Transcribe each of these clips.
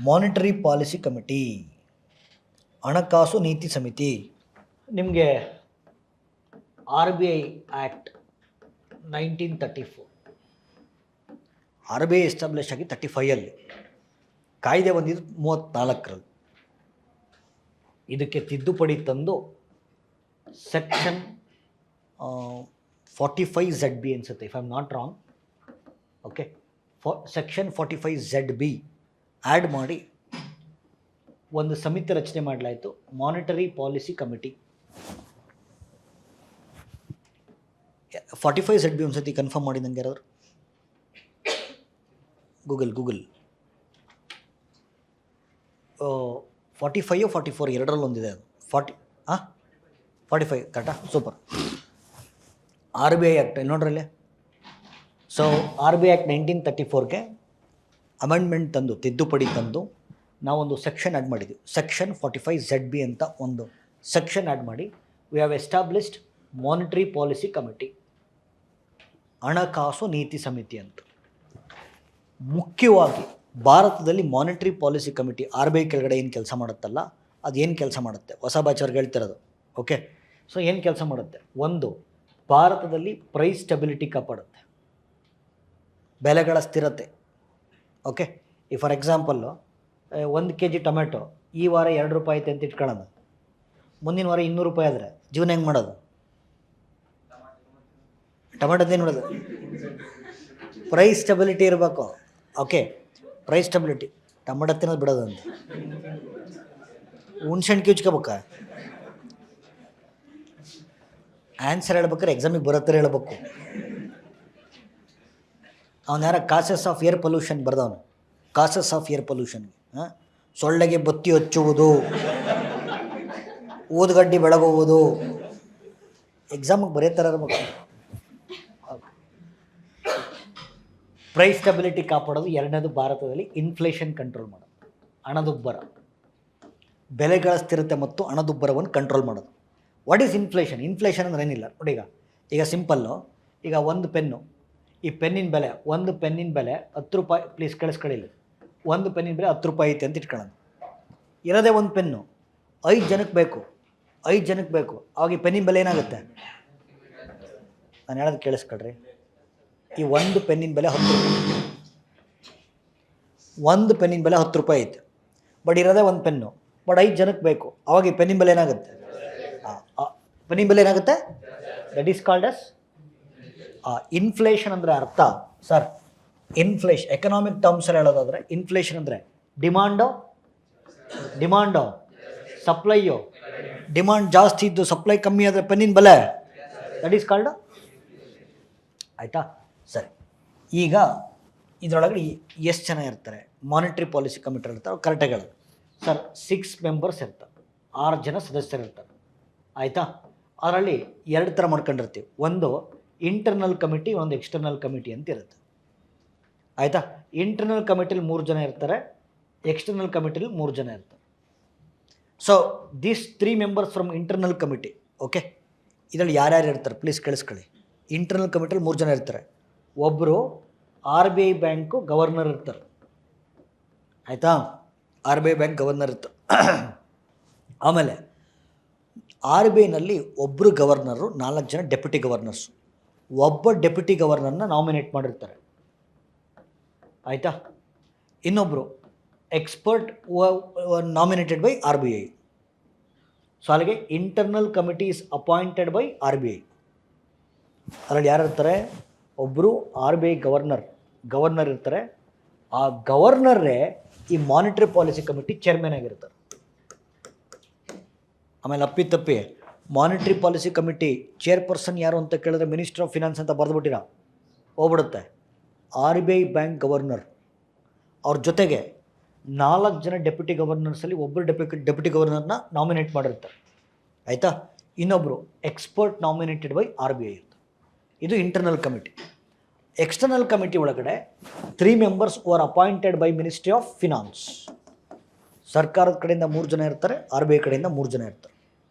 Monetary policy committee, ಹಣಕಾಸು ನೀತಿ ಸಮಿತಿ. ನಿಮಗೆ RBI ಆ್ಯಕ್ಟ್ 1934, RBI ಎಸ್ಟಾಬ್ಲಿಷ್ ಆಗಿ 35ಅಲ್ಲಿ, ಕಾಯ್ದೆ ಬಂದಿದ್ದು 34ರಲ್ಲಿ. ಇದಕ್ಕೆ ತಿದ್ದುಪಡಿ ತಂದು ಸೆಕ್ಷನ್ 45ZB ಅನ್ಸುತ್ತೆ, if I am not wrong. Okay, section 45ZB add ಮಾಡಿ ಒಂದು ಸಮಿತಿ ರಚನೆ ಮಾಡಲಾಯಿತು, ಮಾನಿಟರಿ ಪಾಲಿಸಿ ಕಮಿಟಿ. 45ZB ಒಂದ್ಸತಿ ಕನ್ಫರ್ಮ್ ಮಾಡಿ ನನಗೆ ಯಾರಾದ್ರು. ಗೂಗಲ್ 45 44 ಎರಡರಲ್ಲಿ ಒಂದಿದೆ ಅದು. 45 ಕರೆಕ್ಟಾ? ಸೂಪರ್. RBI ಆ್ಯಕ್ಟ್ ನೋಡ್ರಲ್ಲೇ. ಸೊ RBI ಆ್ಯಕ್ಟ್ 1934ಗೆ ಅಮೆಂಡ್ಮೆಂಟ್ ತಂದು, ತಿದ್ದುಪಡಿ ತಂದು, ನಾವೊಂದು ಸೆಕ್ಷನ್ ಆ್ಯಡ್ ಮಾಡಿದ್ವಿ. ಸೆಕ್ಷನ್ 45ZB ಅಂತ ಒಂದು ಸೆಕ್ಷನ್ ಆ್ಯಡ್ ಮಾಡಿ we have established monetary policy committee, ಹಣಕಾಸು ನೀತಿ ಸಮಿತಿ ಅಂತ. ಮುಖ್ಯವಾಗಿ ಭಾರತದಲ್ಲಿ ಮಾನಿಟರಿ ಪಾಲಿಸಿ ಕಮಿಟಿ RBI ಕೆಳಗಡೆ ಏನು ಕೆಲಸ ಮಾಡುತ್ತಲ್ಲ, ಅದು ಏನು ಕೆಲಸ ಮಾಡುತ್ತೆ, ಹೊಸ ಬ್ಯಾಚವ್ರಿಗೆ ಹೇಳ್ತಿರೋದು. ಓಕೆ, ಸೊ ಏನು ಕೆಲಸ ಮಾಡುತ್ತೆ? ಒಂದು, ಭಾರತದಲ್ಲಿ ಪ್ರೈಸ್ ಸ್ಟೆಬಿಲಿಟಿ ಕಾಪಾಡುತ್ತೆ, ಬೆಲೆಗಳ ಸ್ಥಿರತೆ. ಓಕೆ, ಈ ಫಾರ್ ಎಕ್ಸಾಂಪಲ್ಲು 1 kg ಟೊಮೆಟೊ ಈ ವಾರ 2 ರೂಪಾಯಿ ಐತೆ ಅಂತ ಇಟ್ಕೊಳ್ಳೋಣ, ಮುಂದಿನ ವಾರ 200 ರೂಪಾಯಿ ಆದರೆ ಜೀವನ ಹೆಂಗೆ ಮಾಡೋದು? ಟೊಮೆಟೊದೇನು ಮಾಡೋದು? ಪ್ರೈಸ್ ಸ್ಟೆಬಿಲಿಟಿ ಇರಬೇಕು. Okay, price stability. ಟೊಮೆಟೊ ತಿನ್ನೋದು ಬಿಡೋದು ಅಂತ ಹುಣ್ಸೆಹಣ್ಣು ಕಿಚ್ಕೋಬೇಕ? ಆನ್ಸರ್ ಹೇಳ್ಬೇಕಾರೆ ಎಕ್ಸಾಮಿಗೆ ಬರೋತ್ತರ ಹೇಳ್ಬೇಕು. ಅವನು ಯಾರ ಕಾಸಸ್ ಆಫ್ ಏರ್ ಪೊಲ್ಯೂಷನ್ ಬರ್ದವನು, ಕಾಸಸ್ ಆಫ್ ಏರ್ ಪೊಲ್ಯೂಷನ್ಗೆ. ಸೊಳ್ಳೆಗೆ ಬತ್ತಿ ಹಚ್ಚುವುದು, ಊದುಗಡ್ಡಿ ಬೆಳಗುವುದು, ಎಕ್ಸಾಮಿಗೆ ಬರೆಯತ್ತರ ಇರ್ಬೇಕು. ಪ್ರೈಸ್ ಸ್ಟೆಬಿಲಿಟಿ ಕಾಪಾಡೋದು. ಎರಡನೇದು, ಭಾರತದಲ್ಲಿ ಇನ್ಫ್ಲೇಷನ್ ಕಂಟ್ರೋಲ್ ಮಾಡೋದು, ಹಣದುಬ್ಬರ, ಬೆಲೆಗಳ ಸ್ಥಿರತೆ ಮತ್ತು ಹಣದುಬ್ಬರವನ್ನು ಕಂಟ್ರೋಲ್ ಮಾಡೋದು. What is inflation? ಇನ್ಫ್ಲೇಷನ್ ಅಂದ್ರೆ ಏನಿಲ್ಲ ನೋಡಿ. ಈಗ ಸಿಂಪಲ್ಲು, ಈಗ ಒಂದು ಪೆನ್ನು, ಈ ಪೆನ್ನಿನ ಬೆಲೆ, ಒಂದು ಪೆನ್ನಿನ ಬೆಲೆ 10 ರೂಪಾಯಿ. ಪ್ಲೀಸ್ ಕೇಳಿಸ್ಕೊಳ್ಳಿ, ಒಂದು ಪೆನ್ನಿನ ಬೆಲೆ 10 ರೂಪಾಯಿ ಐತೆ ಅಂತ ಇಟ್ಕೊಳ್ಳೋದು. ಇರೋದೇ ಒಂದು ಪೆನ್ನು, 5 ಜನಕ್ಕೆ ಬೇಕು, 5 ಜನಕ್ಕೆ ಬೇಕು. ಅವಾಗ ಈ ಪೆನ್ನಿನ ಬೆಲೆ ಏನಾಗುತ್ತೆ? ನಾನು ಹೇಳೋದು ಕೇಳಿಸ್ಕೊಳ್ರಿ. ಈ ಒಂದು ಪೆನ್ನಿನ ಬೆಲೆ 10 ರೂಪಾಯಿ, ಒಂದು ಪೆನ್ನಿನ ಬೆಲೆ 10 ರೂಪಾಯಿ ಐತೆ. ಬಟ್ ಇರೋದೇ ಒಂದು ಪೆನ್ನು, ಬಟ್ 5 ಜನಕ್ಕೆ ಬೇಕು. ಅವಾಗ ಈ ಪೆನ್ನಿನ ಬೆಲೆ ಏನಾಗುತ್ತೆ? ಪೆನ್ನಿನ ಬೆಲೆ ಏನಾಗುತ್ತೆ? That is called us inflation. ಅಂದರೆ ಅರ್ಥ ಸರ್, ಇನ್ಫ್ಲೇಷನ್ ಎಕನಾಮಿಕ್ ಟರ್ಮ್ಸಲ್ಲಿ ಹೇಳೋದಾದರೆ, ಇನ್ಫ್ಲೇಷನ್ ಅಂದರೆ ಡಿಮಾಂಡು ಸಪ್ಲೈಯು. ಡಿಮಾಂಡ್ ಜಾಸ್ತಿ ಇದ್ದು ಸಪ್ಲೈ ಕಮ್ಮಿ ಆದರೆ ಪೆನ್ನಿನ ಬೆಲೆ, ದಟ್ ಈಸ್ ಕಾಲ್ಡ್. ಆಯಿತಾ? ಸರಿ, ಈಗ ಇದರೊಳಗಡೆ ಎಷ್ಟು ಜನ ಇರ್ತಾರೆ ಮಾನಿಟರಿ ಪಾಲಿಸಿ ಕಮಿಟಿ ಇರ್ತಾರೆ? ಕರೆಕ್ಟಾಗಿ ಹೇಳೋದು ಸರ್, 6 ಮೆಂಬರ್ಸ್ ಇರ್ತಾರೆ, 6 ಜನ ಸದಸ್ಯರು ಇರ್ತಾರೆ. ಆಯಿತಾ? ಅದರಲ್ಲಿ 2 ಥರ ಮಾಡ್ಕೊಂಡಿರ್ತೀವಿ. ಒಂದು ಇಂಟರ್ನಲ್ ಕಮಿಟಿ, ಒಂದು ಎಕ್ಸ್ಟರ್ನಲ್ ಕಮಿಟಿ ಅಂತ ಇರುತ್ತೆ. ಆಯಿತಾ? ಇಂಟರ್ನಲ್ ಕಮಿಟಿಲಿ 3 ಜನ ಇರ್ತಾರೆ, ಎಕ್ಸ್ಟರ್ನಲ್ ಕಮಿಟಿಲಿ 3 ಜನ ಇರ್ತಾರೆ. So this 3 members from internal committee. Okay, ಇದರಲ್ಲಿ ಯಾರ್ಯಾರು ಇರ್ತಾರೆ ಪ್ಲೀಸ್ ಕೇಳಿಸ್ಕೊಳ್ಳಿ. ಇಂಟರ್ನಲ್ ಕಮಿಟಿಲಿ 3 ಜನ ಇರ್ತಾರೆ. ಒಬ್ಬರು RBI ಬ್ಯಾಂಕು ಗವರ್ನರ್ ಇರ್ತಾರೆ. ಆಯಿತಾ? RBI ಬ್ಯಾಂಕ್ ಗವರ್ನರ್ ಇರ್ತಾರೆ. ಆಮೇಲೆ RBIನಲ್ಲಿ ಒಬ್ಬರು ಗವರ್ನರು, 4 ಜನ ಡೆಪ್ಯೂಟಿ ಗವರ್ನರ್ಸು. ಒಬ್ಬ ಡೆಪ್ಯೂಟಿ ಗವರ್ನರ್ನ ನಾಮಿನೇಟ್ ಮಾಡಿರ್ತಾರೆ. ಆಯಿತಾ? ಇನ್ನೊಬ್ಬರು expert nominated by RBI. So ಅಲ್ಲಿಗೆ internal committee is appointed by RBI. ಅದರಲ್ಲಿ ಯಾರು ಇರ್ತಾರೆ? ಒಬ್ಬರು RBI ಗವರ್ನರ್ ಇರ್ತಾರೆ. ಆ ಗವರ್ನರೇ ಈ ಮಾನಿಟರಿ ಪಾಲಿಸಿ ಕಮಿಟಿ ಚೇರ್ಮನ್ ಆಗಿರ್ತಾರೆ. ಆಮೇಲೆ ಅಪ್ಪಿತಪ್ಪಿ ಮಾನಿಟರಿ ಪಾಲಿಸಿ ಕಮಿಟಿ ಚೇರ್ಪರ್ಸನ್ ಯಾರು ಅಂತ ಕೇಳಿದ್ರೆ ಮಿನಿಸ್ಟರ್ ಆಫ್ ಫಿನಾನ್ಸ್ ಅಂತ ಬರೆದುಬಿಟ್ಟಿರ ಹೋಗ್ಬಿಡುತ್ತೆ. RBI ಬ್ಯಾಂಕ್ ಗವರ್ನರ್, ಅವ್ರ ಜೊತೆಗೆ 4 ಜನ ಡೆಪ್ಯೂಟಿ ಗವರ್ನರ್ಸಲ್ಲಿ ಒಬ್ಬರು ಡೆಪ್ಯೂಟಿ ಗವರ್ನರ್ನ ನಾಮಿನೇಟ್ ಮಾಡಿರ್ತಾರೆ. ಆಯಿತಾ? ಇನ್ನೊಬ್ಬರು ಎಕ್ಸ್ಪರ್ಟ್ ನಾಮಿನೇಟೆಡ್ ಬೈ RBI ಇರ್ತಾರೆ. ಇದು ಇಂಟರ್ನಲ್ ಕಮಿಟಿ. ಎಕ್ಸ್ಟರ್ನಲ್ ಕಮಿಟಿ ಒಳಗಡೆ 3 members are appointed by ministry of finance. ಸರ್ಕಾರದ ಕಡೆಯಿಂದ 3 ಜನ ಇರ್ತಾರೆ, RBI ಕಡೆಯಿಂದ 3 ಜನ ಇರ್ತಾರೆ.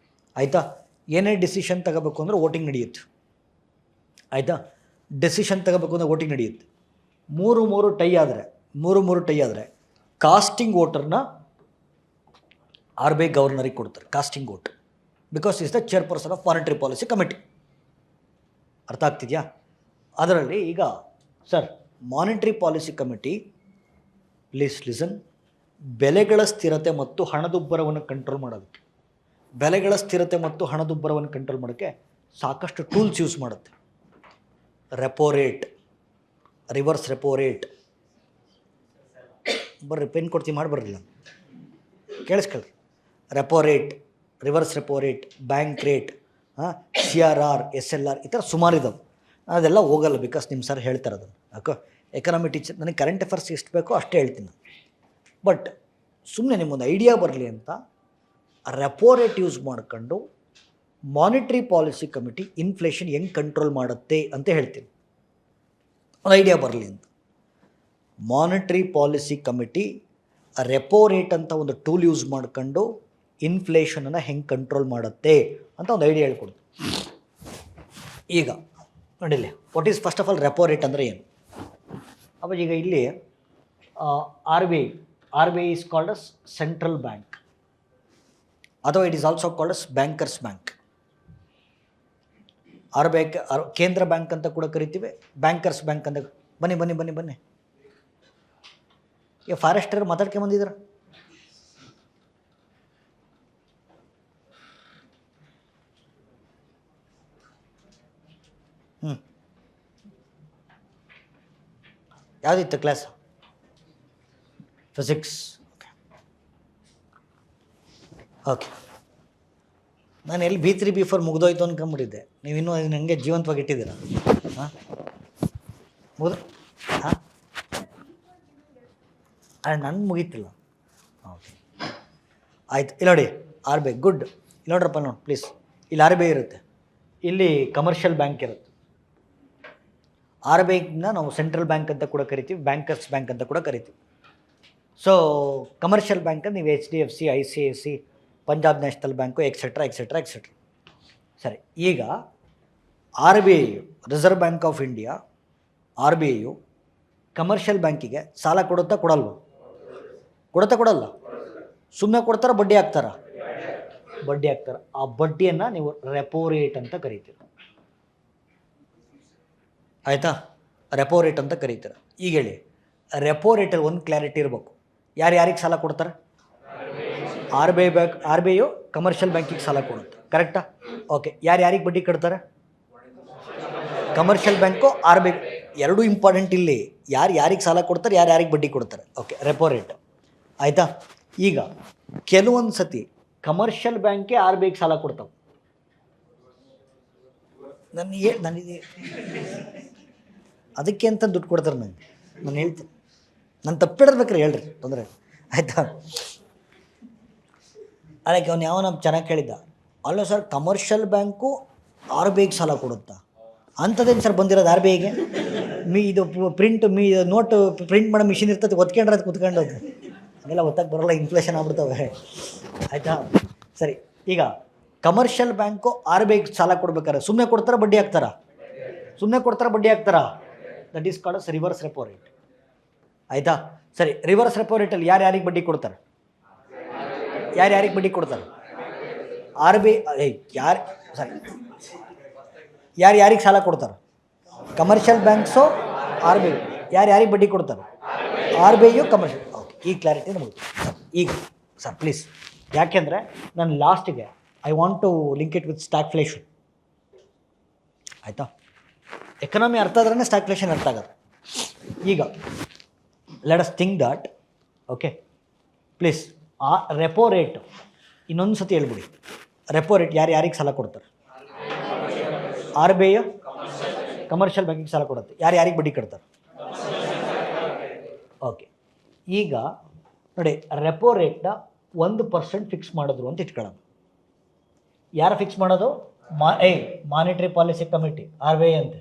ಆಯಿತಾ? ಏನೇ ಡಿಸಿಷನ್ ತಗೋಬೇಕು ಅಂದರೆ ವೋಟಿಂಗ್ ನಡೆಯುತ್ತೆ. ಆಯಿತಾ? ಡೆಸಿಷನ್ ತಗೋಬೇಕು ಅಂದರೆ ವೋಟಿಂಗ್ ನಡೆಯುತ್ತೆ. 3-3 ಟೈ ಆದರೆ ಕಾಸ್ಟಿಂಗ್ ವೋಟರ್ನ RBI ಗವರ್ನರಿಗೆ ಕೊಡ್ತಾರೆ, casting vote, because is the chairperson of monetary policy committee. ಅರ್ಥ ಆಗ್ತಿದೆಯಾ? ಅದರಲ್ಲಿ ಈಗ sir monetary policy committee, please listen, ಬೆಲೆಗಳ ಸ್ಥಿರತೆ ಮತ್ತು ಹಣದುಬ್ಬರವನ್ನು ಕಂಟ್ರೋಲ್ ಮಾಡೋದಕ್ಕೆ, ಬೆಲೆಗಳ ಸ್ಥಿರತೆ ಮತ್ತು ಹಣದುಬ್ಬರವನ್ನು ಕಂಟ್ರೋಲ್ ಮಾಡೋಕ್ಕೆ ಸಾಕಷ್ಟು ಟೂಲ್ಸ್ ಯೂಸ್ ಮಾಡುತ್ತೆ. Repo rate, reverse repo rate, ಬರ್ರಿ ಪೆನ್ ಕೊಡ್ತೀವಿ ಮಾಡಿ ಬರ್ರಿಲ್ಲ, ಕೇಳಿಸ್ಕೊಳ್ರಿ. Repo rate, reverse repo rate, bank rate, CRR, SLR, ಈ ಥರ ಸುಮಾರು ಇದ್ದಾವೆ. ಅದೆಲ್ಲ ಹೋಗಲ್ಲ, ಬಿಕಾಸ್ ನಿಮ್ಮ ಸರ್ ಹೇಳ್ತಾರೆ ಅದನ್ನು. ಯಾಕೋ ಎಕನಾಮಿ ಟೀಚರ್, ನನಗೆ ಕರೆಂಟ್ ಅಫೇರ್ಸ್ ಎಷ್ಟು ಬೇಕೋ ಅಷ್ಟೇ ಹೇಳ್ತೀನಿ ನಾನು. ಬಟ್ ಸುಮ್ಮನೆ ನಿಮ್ಮೊಂದು ಐಡಿಯಾ ಬರಲಿ ಅಂತ ರೆಪೋ ರೇಟ್ ಯೂಸ್ ಮಾಡ್ಕೊಂಡು ಮಾನಿಟ್ರಿ ಪಾಲಿಸಿ ಕಮಿಟಿ ಇನ್ಫ್ಲೇಷನ್ ಹೆಂಗೆ ಕಂಟ್ರೋಲ್ ಮಾಡುತ್ತೆ ಅಂತ ಹೇಳ್ತೀನಿ, ಒಂದು ಐಡಿಯಾ ಬರಲಿ ಅಂತ. Monetary policy committee repo rate ಅಂತ ಒಂದು ಟೂಲ್ ಯೂಸ್ ಮಾಡ್ಕೊಂಡು ಇನ್ಫ್ಲೇಷನನ್ನು ಹೆಂಗೆ ಕಂಟ್ರೋಲ್ ಮಾಡುತ್ತೆ ಅಂತ ಒಂದು ಐಡಿಯಾ ಹೇಳ್ಕೊಡ್ತೀನಿ. ಈಗ ನೋಡಿಲ್ಲಿ, what is first of all repo rate ಅಂದರೆ ಏನು? ಅವಾಗ ಈಗ ಇಲ್ಲಿ R B I is called as central bank, ಅಥವಾ it is also called as bankers bank. RBI ಕೇಂದ್ರ ಬ್ಯಾಂಕ್ ಅಂತ ಕೂಡ ಕರಿತೀವಿ, ಬ್ಯಾಂಕರ್ಸ್ ಬ್ಯಾಂಕ್ ಅಂತ. ಬನ್ನಿ ಬನ್ನಿ ಬನ್ನಿ ಬನ್ನಿ, ಈಗ ಫಾರೆಸ್ಟರ್ ಮಾತಾಡ್ಕೆ ಬಂದಿದ್ರ. ಯಾವುದಿತ್ತು ಕ್ಲಾಸ್? ಫಿಸಿಕ್ಸ್. ಓಕೆ, ನಾನು ಎಲ್ಲಿ B3 B4 ಮುಗ್ದೋಯ್ತು ಅಂದ್ಕೊಂಬಿಟ್ಟಿದ್ದೆ. ನೀವಿನ್ನೂ ಅದನ್ನ ಹಂಗೆ ಜೀವಂತವಾಗಿ ಇಟ್ಟಿದ್ದೀರ. ಹಾಂ ಮುಗಿದು ಹಾಂ ನನ್ನ ಮುಗೀತಿಲ್ಲ. ಓಕೆ ಆಯ್ತು. ಇಲ್ಲಿ ನೋಡಿ RBI, ಗುಡ್. ಇಲ್ಲಿ ನೋಡ್ರಪ್ಪ, ನೋಡಿ ಪ್ಲೀಸ್, ಇಲ್ಲಿ RBI ಇರುತ್ತೆ, ಇಲ್ಲಿ ಕಮರ್ಷಿಯಲ್ ಬ್ಯಾಂಕ್ ಇರುತ್ತೆ. RBIನ ನಾವು ಸೆಂಟ್ರಲ್ ಬ್ಯಾಂಕ್ ಅಂತ ಕೂಡ ಕರಿತೀವಿ, ಬ್ಯಾಂಕರ್ಸ್ ಬ್ಯಾಂಕ್ ಅಂತ ಕೂಡ ಕರಿತೀವಿ. ಸೊ ಕಮರ್ಷಿಯಲ್ ಬ್ಯಾಂಕಲ್ಲಿ ನೀವು HDFC, ICIC, Punjab national bank, etcetera etcetera etcetera. ಸರಿ, ಈಗ RBI, reserve bank of India, RBI commercial ಬ್ಯಾಂಕಿಗೆ ಸಾಲ ಕೊಡುತ್ತಾ ಕೊಡಲ್ವ? ಕೊಡುತ್ತಾ ಕೊಡಲ್ಲ? ಸುಮ್ಮನೆ ಕೊಡ್ತಾರ, ಬಡ್ಡಿ ಹಾಕ್ತಾರ? ಬಡ್ಡಿ ಹಾಕ್ತಾರೆ. ಆ ಬಡ್ಡಿಯನ್ನು ನೀವು ರೆಪೋ ರೇಟ್ ಅಂತ ಕರಿತೀರ. ಆಯಿತಾ? ರೆಪೋ ರೇಟ್ ಅಂತ ಕರೀತೀರ. ಈಗ ಹೇಳಿ, ರೆಪೋ ರೇಟಲ್ಲಿ ಒಂದು ಕ್ಲಾರಿಟಿ ಇರಬೇಕು. ಯಾರಿಗೆ ಸಾಲ ಕೊಡ್ತಾರೆ? RBI ಕಮರ್ಷಿಯಲ್ ಬ್ಯಾಂಕಿಗೆ ಸಾಲ ಕೊಡುತ್ತೆ, ಕರೆಕ್ಟಾ? ಓಕೆ, ಯಾರಿಗೆ ಬಡ್ಡಿ ಕಟ್ತಾರೆ? ಕಮರ್ಷಿಯಲ್ ಬ್ಯಾಂಕು, RBI ಎರಡೂ ಇಂಪಾರ್ಟೆಂಟ್ ಇಲ್ಲಿ. ಯಾರಿಗೆ ಸಾಲ ಕೊಡ್ತಾರೆ, ಯಾರಿಗೆ ಬಡ್ಡಿ ಕೊಡ್ತಾರೆ. ಓಕೆ, ರೆಪೋ ರೇಟ್ ಆಯಿತಾ? ಈಗ ಕೆಲವೊಂದು ಸತಿ ಕಮರ್ಷಿಯಲ್ ಬ್ಯಾಂಕೇ RBIಗೆ ಸಾಲ ಕೊಡ್ತಾವೆ. ನನಗೆ ಅದಕ್ಕೆ ಅಂತ ದುಡ್ಡು ಕೊಡ್ತಾರೆ. ನಾನು ಹೇಳ್ತೀನಿ, ನಾನು ತಪ್ಪಿಡಬೇಕ್ರೆ ಹೇಳ್ರಿ, ತೊಂದರೆ ಆಯಿತಾ? ಅದಕ್ಕೆ ಅವ್ನು ಯಾವನ ಚೆನ್ನಾಗಿ ಕೇಳಿದ್ದ, ಅಲ್ಲ ಸರ್ ಕಮರ್ಷಿಯಲ್ ಬ್ಯಾಂಕು RBIಗೆ ಸಾಲ ಕೊಡುತ್ತಾ? ಅಂಥದ್ದೇನು ಸರ್ ಬಂದಿರೋದು RBIಗೆ? ಇದು ನೋಟು ಪ್ರಿಂಟ್ ಮಾಡೋ ಮಿಷಿನ್ ಇರ್ತದೆ, ಒತ್ಕೊಂಡ್ರೆ ಅದು ಕುತ್ಕೊಂಡೋದು, ಅದೆಲ್ಲ ಒತ್ತಕ್ಕೆ ಬರೋಲ್ಲ, ಇನ್ಫ್ಲೇಷನ್ ಆಗ್ಬಿಡ್ತವೆ. ಆಯಿತಾ? ಸರಿ, ಈಗ ಕಮರ್ಷಿಯಲ್ ಬ್ಯಾಂಕು RBIಗೆ ಸಾಲ ಕೊಡ್ಬೇಕಾರೆ ಸುಮ್ಮನೆ ಕೊಡ್ತಾರ, ಬಡ್ಡಿ ಹಾಕ್ತಾರ? ಸುಮ್ಮನೆ ಕೊಡ್ತಾರ, ಬಡ್ಡಿ ಹಾಕ್ತಾರ? That is called as reverse repo rate. ಆಯಿತಾ? ಸರಿ, ರಿವರ್ಸ್ ರೆಪೋ ರೇಟಲ್ಲಿ ಯಾರಿಗೆ ಬಡ್ಡಿ ಕೊಡ್ತಾರೆ? ಯಾರಿಗೆ ಬಡ್ಡಿ ಕೊಡ್ತಾರೆ? RBI ಯಾರಿಗೆ ಸಾಲ ಕೊಡ್ತಾರೆ? Commercial banks, RBI. ಯಾರಿಗೆ ಬಡ್ಡಿ ಕೊಡ್ತಾರೆ? RBI commercial. ಓಕೆ, ಈ ಕ್ಲಾರಿಟಿ ನಮಗೆ. ಈಗ ಸರ್ ಪ್ಲೀಸ್, ಯಾಕೆಂದರೆ ನಾನು ಲಾಸ್ಟಿಗೆ I want to link it with stagflation. ಆಯಿತಾ? ಎಕನಾಮಿ ಅರ್ಥ ಆದ್ರೇ ಸ್ಟಾಗ್ಫ್ಲೇಷನ್ ಅರ್ಥ ಆಗೋದು. ಈಗ let us think that. Okay please, ಆ ರೆಪೋ ರೇಟ್ ಇನ್ನೊಂದು ಸತಿ ಹೇಳ್ಬಿಡಿ. ರೆಪೋ ರೇಟ್ ಯಾರಿಗೆ ಸಾಲ ಕೊಡ್ತಾರೆ? RBI ಕಮರ್ಷಿಯಲ್ ಬ್ಯಾಂಕಿಗೆ ಸಾಲ ಕೊಡುತ್ತೆ. ಯಾರಿಗೆ ಬಡ್ಡಿ ಕಟ್ತಾರೆ? ಓಕೆ, ಈಗ ನೋಡಿ, ರೆಪೋ ರೇಟ್ನ 1% ಫಿಕ್ಸ್ ಮಾಡಿದ್ರು ಅಂತ ಇಟ್ಕೊಳ್ಳೋಣ. ಯಾರು ಫಿಕ್ಸ್ ಮಾಡೋದು? ಮಾನಿಟ್ರಿ ಪಾಲಿಸಿ ಕಮಿಟಿ, RBI ಅಂತೆ.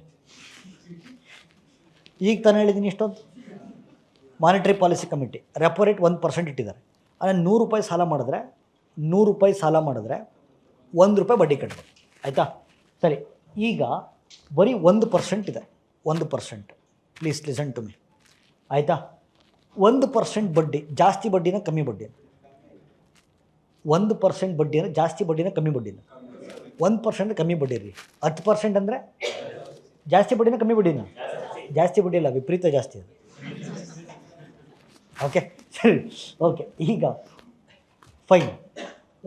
ಈಗ ತಾನು ಹೇಳಿದ್ದೀನಿ ಇಷ್ಟೊಂದು. Monetary policy committee repo rate 1% ಇಟ್ಟಿದ್ದಾರೆ. ಅಂದರೆ ₹100 ಸಾಲ ಮಾಡಿದ್ರೆ ₹1 ಬಡ್ಡಿ ಕಟ್ಟಬೇಕು. ಆಯಿತಾ? ಸರಿ, ಈಗ ಬರೀ 1% ಇದೆ. 1%, ಪ್ಲೀಸ್ ಲಿಸನ್ ಟು ಮಿ. ಆಯಿತಾ? 1% ಬಡ್ಡಿ ಜಾಸ್ತಿ ಬಡ್ಡಿನ ಕಮ್ಮಿ ಬಡ್ಡಿನ? 1% ಬಡ್ಡಿನ ಜಾಸ್ತಿ ಬಡ್ಡಿನ ಕಮ್ಮಿ ಬಡ್ಡಿನ? 1% ಕಮ್ಮಿ ಬಡ್ಡಿ ರೀ. 10% ಅಂದರೆ ಜಾಸ್ತಿ ಬಡ್ಡಿನ ಕಮ್ಮಿ ಬಡ್ಡಿನ? ಜಾಸ್ತಿ ಬಡ್ಡಿ ಇಲ್ಲ, ವಿಪರೀತ ಜಾಸ್ತಿ ಅದು. ಓಕೆ ಸರಿ. ಓಕೆ, ಈಗ ಫೈನ್.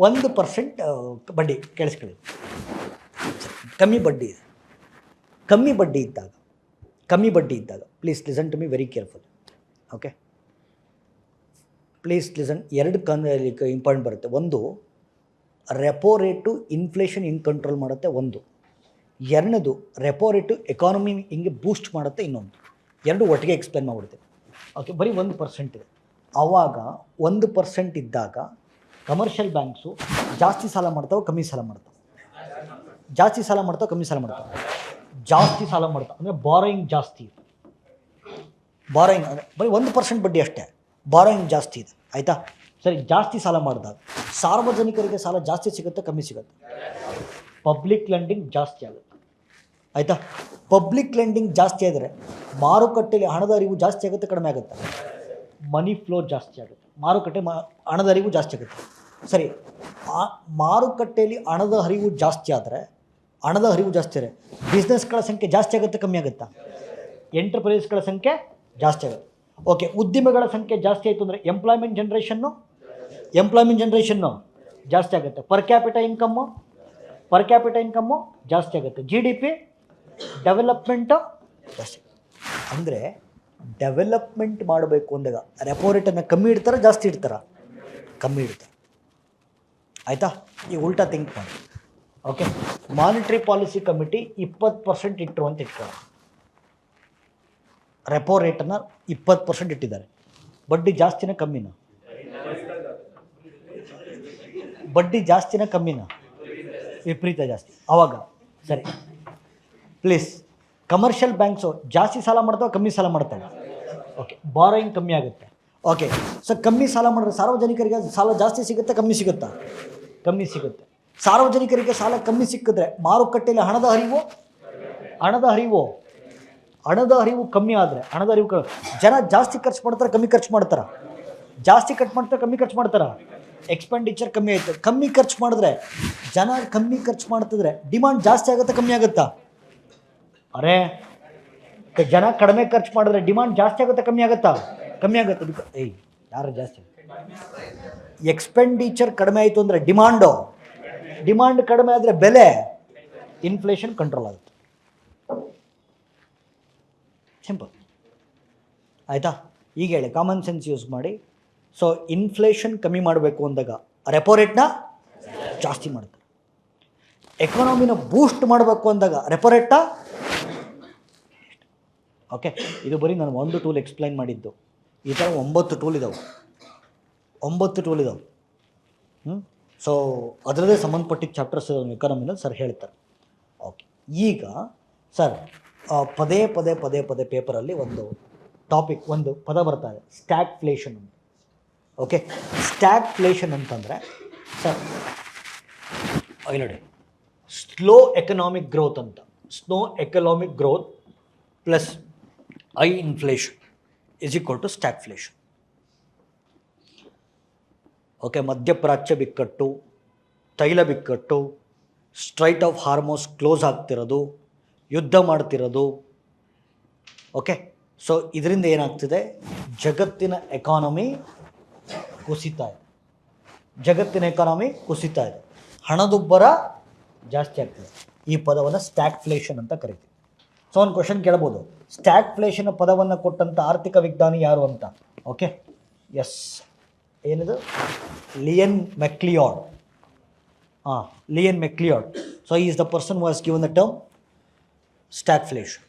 1% ಬಡ್ಡಿ ಕೇಳಿಸ್ಕೊಳ್ಳಿ. ಕಮ್ಮಿ ಬಡ್ಡಿ ಇದೆ. ಕಮ್ಮಿ ಬಡ್ಡಿ ಇದ್ದಾಗ please listen to me very careful. Okay, please listen. ಎರಡು ಇಂಪಾರ್ಟೆಂಟ್ ಬರುತ್ತೆ. ಒಂದು, ರೆಪೋ ರೇಟು ಇನ್ಫ್ಲೇಷನ್ ಹಿಂಗೆ ಕಂಟ್ರೋಲ್ ಮಾಡುತ್ತೆ ಒಂದು. ಎರಡನೇದು, ರೆಪೋ ರೇಟು ಎಕಾನಮಿ ಹಿಂಗೆ ಬೂಸ್ಟ್ ಮಾಡುತ್ತೆ ಇನ್ನೊಂದು. ಎರಡು ಒಟ್ಟಿಗೆ ಎಕ್ಸ್ಪ್ಲೇನ್ ಮಾಡಿಬಿಡ್ತೀನಿ. ಓಕೆ, ಬರೀ 1% ಇದೆ. ಆವಾಗ 1% ಇದ್ದಾಗ ಕಮರ್ಷಿಯಲ್ ಬ್ಯಾಂಕ್ಸು ಜಾಸ್ತಿ ಸಾಲ ಮಾಡ್ತಾವೆ, ಕಮ್ಮಿ ಸಾಲ ಮಾಡ್ತಾವೆ? ಜಾಸ್ತಿ ಸಾಲ ಮಾಡ್ತಾವೆ, ಕಮ್ಮಿ ಸಾಲ ಮಾಡ್ತಾವೆ? ಜಾಸ್ತಿ ಸಾಲ ಮಾಡ್ತಾವೆ. ಅಂದರೆ ಬಾರೋಯಿಂಗ್ ಜಾಸ್ತಿ ಇದೆ. ಬಾರೋಯಿಂಗ್ ಅಂದರೆ ಬರೀ 1% ಬಡ್ಡಿ ಅಷ್ಟೇ, ಬಾರೋಯಿಂಗ್ ಜಾಸ್ತಿ ಇದೆ. ಆಯಿತಾ? ಸರಿ, ಜಾಸ್ತಿ ಸಾಲ ಮಾಡಿದಾಗ ಸಾರ್ವಜನಿಕರಿಗೆ ಸಾಲ ಜಾಸ್ತಿ ಸಿಗುತ್ತೆ, ಕಮ್ಮಿ ಸಿಗುತ್ತೆ? ಪಬ್ಲಿಕ್ ಲೆಂಡಿಂಗ್ ಜಾಸ್ತಿ ಆಗುತ್ತೆ. ಆಯಿತಾ? ಪಬ್ಲಿಕ್ ಲೆಂಡಿಂಗ್ ಜಾಸ್ತಿ ಆದರೆ ಮಾರುಕಟ್ಟೆಯಲ್ಲಿ ಹಣದ ಅರಿವು ಜಾಸ್ತಿ ಆಗುತ್ತೆ, ಕಡಿಮೆ ಆಗುತ್ತೆ? ಮನಿ ಫ್ಲೋ ಜಾಸ್ತಿ ಆಗುತ್ತೆ. ಮಾರುಕಟ್ಟೆ ಹಣದ ಅರಿವು ಜಾಸ್ತಿ ಆಗುತ್ತೆ. ಸರಿ, ಮಾರುಕಟ್ಟೆಯಲ್ಲಿ ಹಣದ ಹರಿವು ಜಾಸ್ತಿ ಆದರೆ ಬಿಸ್ನೆಸ್ಗಳ ಸಂಖ್ಯೆ ಜಾಸ್ತಿ ಆಗುತ್ತೆ, ಕಮ್ಮಿ ಆಗುತ್ತಾ? ಎಂಟರ್ಪ್ರೈಸ್ಗಳ ಸಂಖ್ಯೆ ಜಾಸ್ತಿ ಆಗುತ್ತೆ. ಓಕೆ, ಉದ್ಯಮಗಳ ಸಂಖ್ಯೆ ಜಾಸ್ತಿ ಆಯಿತು ಅಂದರೆ ಎಂಪ್ಲಾಯ್ಮೆಂಟ್ ಜನ್ರೇಷನ್ನು ಜಾಸ್ತಿ ಆಗುತ್ತೆ. ಪರ್ ಕ್ಯಾಪಿಟಲ್ ಇನ್ಕಮ್ಮು ಜಾಸ್ತಿ ಆಗುತ್ತೆ. GDP ಡೆವಲಪ್ಮೆಂಟು ಜಾಸ್ತಿ. ಅಂದರೆ ಡೆವಲಪ್ಮೆಂಟ್ ಮಾಡಬೇಕು ಅಂದಾಗ ರೆಪೋ ರೇಟನ್ನು ಕಮ್ಮಿ ಇಡ್ತಾರಾ, ಜಾಸ್ತಿ ಇಡ್ತಾರಾ? ಕಮ್ಮಿ ಇಡ್ತಾರೆ. ಆಯಿತಾ? ಈಗ ಉಲ್ಟಾ ಥಿಂಕ್ ಮಾಡಿ. ಓಕೆ, ಮಾನಿಟ್ರಿ ಪಾಲಿಸಿ ಕಮಿಟಿ 20% ಇಟ್ಟರು ಅಂತ ಇಟ್ಕೊಳ್ಳೋಣ. ರೆಪೋ ರೇಟನ್ನು 20% ಇಟ್ಟಿದ್ದಾರೆ. ಬಡ್ಡಿ ಜಾಸ್ತಿನ ಕಮ್ಮಿನ? ಬಡ್ಡಿ ಜಾಸ್ತಿನ ಕಮ್ಮಿನ? ವಿಪರೀತ ಜಾಸ್ತಿ. ಆವಾಗ ಸರಿ, ಪ್ಲೀಸ್, ಕಮರ್ಷಿಯಲ್ ಬ್ಯಾಂಕ್ಸು ಜಾಸ್ತಿ ಸಾಲ ಮಾಡ್ತಾವೆ, ಕಮ್ಮಿ ಸಾಲ ಮಾಡ್ತಾವೆ? ಓಕೆ, ಬಾರೋಯಿಂಗ್ ಕಮ್ಮಿ ಆಗುತ್ತೆ. ಓಕೆ, ಸೊ ಕಮ್ಮಿ ಸಾಲ ಮಾಡಿದ್ರೆ ಸಾರ್ವಜನಿಕರಿಗೆ ಸಾಲ ಜಾಸ್ತಿ ಸಿಗುತ್ತೆ, ಕಮ್ಮಿ ಸಿಗುತ್ತಾ? ಕಮ್ಮಿ ಸಿಗುತ್ತೆ. ಸಾರ್ವಜನಿಕರಿಗೆ ಸಾಲ ಕಮ್ಮಿ ಸಿಕ್ಕಿದ್ರೆ ಮಾರುಕಟ್ಟೆಯಲ್ಲಿ ಹಣದ ಹರಿವು ಕಮ್ಮಿ ಆದರೆ ಜನ ಜಾಸ್ತಿ ಖರ್ಚು ಮಾಡ್ತಾರೆ, ಕಮ್ಮಿ ಖರ್ಚು ಮಾಡ್ತಾರ? ಜಾಸ್ತಿ ಖರ್ಚು ಮಾಡ್ತಾರೆ, ಕಮ್ಮಿ ಖರ್ಚು ಮಾಡ್ತಾರ? ಎಕ್ಸ್ಪೆಂಡಿಚರ್ ಕಮ್ಮಿ ಆಯಿತು. ಕಮ್ಮಿ ಖರ್ಚು ಮಾಡಿದ್ರೆ ಜನ ಕಮ್ಮಿ ಖರ್ಚು ಮಾಡ್ತಿದ್ರೆ ಡಿಮಾಂಡ್ ಜಾಸ್ತಿ ಆಗುತ್ತಾ, ಕಮ್ಮಿ ಆಗುತ್ತಾ? ಅರೆ, ಜನ ಕಡಿಮೆ ಖರ್ಚು ಮಾಡಿದ್ರೆ ಡಿಮಾಂಡ್ ಜಾಸ್ತಿ ಆಗುತ್ತಾ, ಕಮ್ಮಿ ಆಗುತ್ತಾ? ಕಮ್ಮಿ ಆಗುತ್ತೆ. ಯಾರು ಜಾಸ್ತಿ? ಎಕ್ಸ್ಪೆಂಡಿಚರ್ ಕಡಿಮೆ ಆಯಿತು ಅಂದರೆ ಡಿಮಾಂಡ್ ಕಡಿಮೆ ಆದರೆ ಬೆಲೆ, ಇನ್ಫ್ಲೇಷನ್ ಕಂಟ್ರೋಲ್ ಆಗುತ್ತೆ. ಸಿಂಪಲ್. ಆಯಿತಾ? ಈಗ ಹೇಳಿ, ಕಾಮನ್ ಸೆನ್ಸ್ ಯೂಸ್ ಮಾಡಿ. ಸೊ ಇನ್ಫ್ಲೇಷನ್ ಕಮ್ಮಿ ಮಾಡಬೇಕು ಅಂದಾಗ ರೆಪೋ ರೇಟ್ನ ಜಾಸ್ತಿ ಮಾಡ್ತಾರೆ. ಎಕಾನಮಿನ ಬೂಸ್ಟ್ ಮಾಡಬೇಕು ಅಂದಾಗ ರೆಪೋ ರೇಟ್ನ. ಓಕೆ, ಇದು ಬರೀ ನಾನು ಒಂದು ಟೂಲ್ ಎಕ್ಸ್ಪ್ಲೈನ್ ಮಾಡಿದ್ದು. ಈ ಥರ 9 ಟೂಲ್ ಇದ್ದಾವೆ. ಸೊ ಅದರದೇ ಸಂಬಂಧಪಟ್ಟಿದ್ದ ಚಾಪ್ಟರ್ಸ್ ಎಕಾನಮಿನಲ್ಲಿ ಸರ್ ಹೇಳ್ತಾರೆ. ಓಕೆ, ಈಗ ಸರ್ ಪದೇ ಪೇಪರಲ್ಲಿ ಒಂದು ಪದ ಬರ್ತಾ ಇದೆ, ಸ್ಟ್ಯಾಗ್ಫ್ಲೇಷನ್ ಅಂತ. ಓಕೆ, ಸ್ಟ್ಯಾಗ್ಫ್ಲೇಷನ್ ಅಂತಂದರೆ ಸರ್ ಇಲ್ಲಿ ನೋಡಿ, ಸ್ಲೋ ಎಕನಾಮಿಕ್ ಗ್ರೋತ್ ಅಂತ. Slow economic growth plus high inflation is equal to stagflation. Okay, ಮಧ್ಯಪ್ರಾಚ್ಯ ಬಿಕ್ಕಟ್ಟು, ತೈಲ ಬಿಕ್ಕಟ್ಟು, ಸ್ಟ್ರೈಟ್ ಆಫ್ ಹಾರ್ಮೋಸ್ ಕ್ಲೋಸ್ ಆಗ್ತಿರೋದು, ಯುದ್ಧ ಮಾಡ್ತಿರೋದು. ಓಕೆ, ಸೊ ಇದರಿಂದ ಏನಾಗ್ತಿದೆ? ಜಗತ್ತಿನ ಎಕಾನಮಿ ಕುಸಿತಾ ಇದೆ. ಹಣದುಬ್ಬರ ಜಾಸ್ತಿ ಆಗ್ತಿದೆ. ಈ ಪದವನ್ನು ಸ್ಟ್ಯಾಗ್ಫ್ಲೇಷನ್ ಅಂತ ಕರಿತೀವಿ. ಸೊ ಒಂದು ಕ್ವಶನ್ ಕೇಳ್ಬೋದು, ಸ್ಟ್ಯಾಗ್ಫ್ಲೇಷನ್ ಪದವನ್ನು ಕೊಟ್ಟಂಥ ಆರ್ಥಿಕ ವಿಜ್ಞಾನಿ ಯಾರು ಅಂತ. ಓಕೆ, ಎಸ್, ಏನಿದು? Iain Macleod. So he is the person who has given the term stagflation.